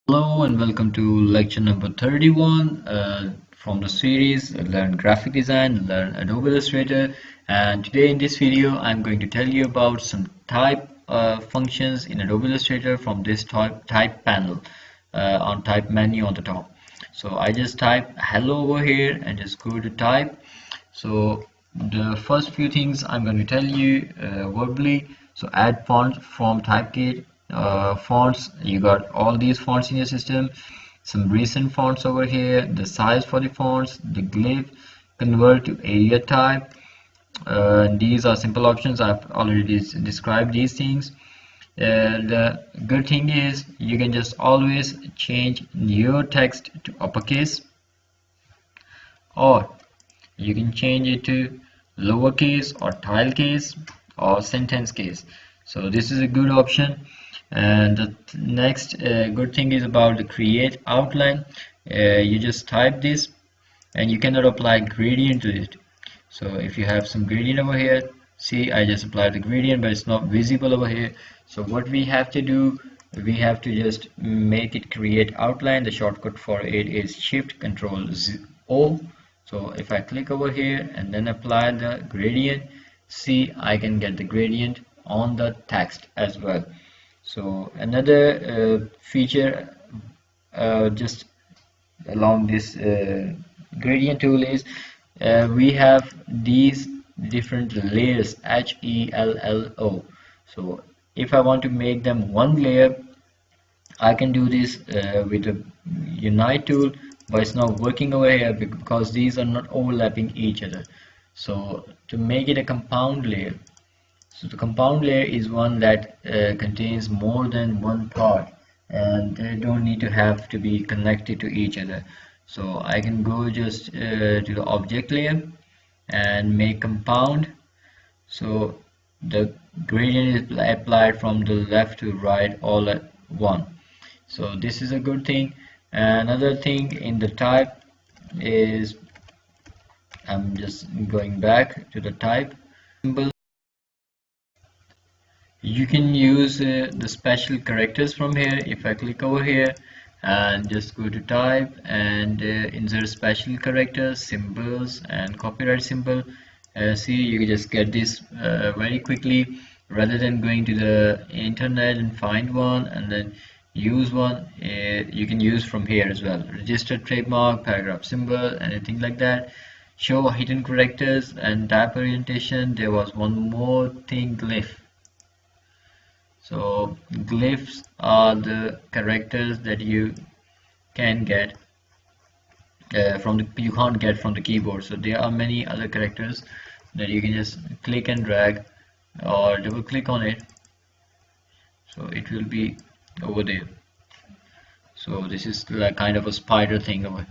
Hello and welcome to lecture number 31 from the series Learn Graphic Design, Learn Adobe Illustrator. And today in this video I'm going to tell you about some type functions in Adobe Illustrator from this type panel on type menu on the top. So I just type hello over here and just go to type. So the first few things I'm going to tell you verbally. So add font from typekit fonts. You got all these fonts in your system. Some recent fonts over here. The size for the fonts. The glyph. Convert to area type. These are simple options. I've already described these things. The good thing is you can just always change your text to uppercase, or you can change it to lowercase or tile case or sentence case. So this is a good option. And the next good thing is about the create outline. You just type this and you cannot apply gradient to it. So if you have some gradient over here, see, I just applied the gradient but it's not visible over here. So what we have to do, we have to just make it create outline. The shortcut for it is Shift Control O. So if I click over here and then apply the gradient, see, I can get the gradient on the text as well. So another feature just along this gradient tool is we have these different layers, HELLO. So if I want to make them one layer, I can do this with the unite tool, but it's not working over here because these are not overlapping each other. So to make it a compound layer, so the compound layer is one that contains more than one part and they don't need to have to be connected to each other. So I can go just to the object layer and make compound. So the gradient is applied from the left to right all at one. So this is a good thing. Another thing in the type is, I'm just going back to the type symbol. You can use the special characters from here. If I click over here and just go to type and insert special characters, symbols and copyright symbol, see, you can just get this very quickly rather than going to the internet and find one and then use one. You can use from here as well. Registered trademark, paragraph symbol, anything like that. Show hidden characters and type orientation. There was one more thing, glyph. So glyphs are the characters that you can get you can't get from the keyboard. So there are many other characters that you can just click and drag or double click on it, so it will be over there. So this is like kind of a spider thing over.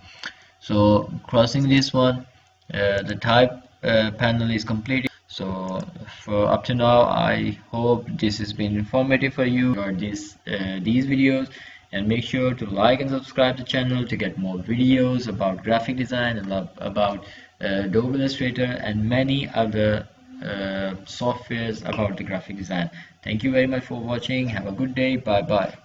So crossing this one, the type panel is completed. So for up to now, I hope this has been informative for you or these videos, and make sure to like and subscribe the channel to get more videos about graphic design and about Adobe Illustrator and many other softwares about the graphic design. Thank you very much for watching. Have a good day. Bye bye.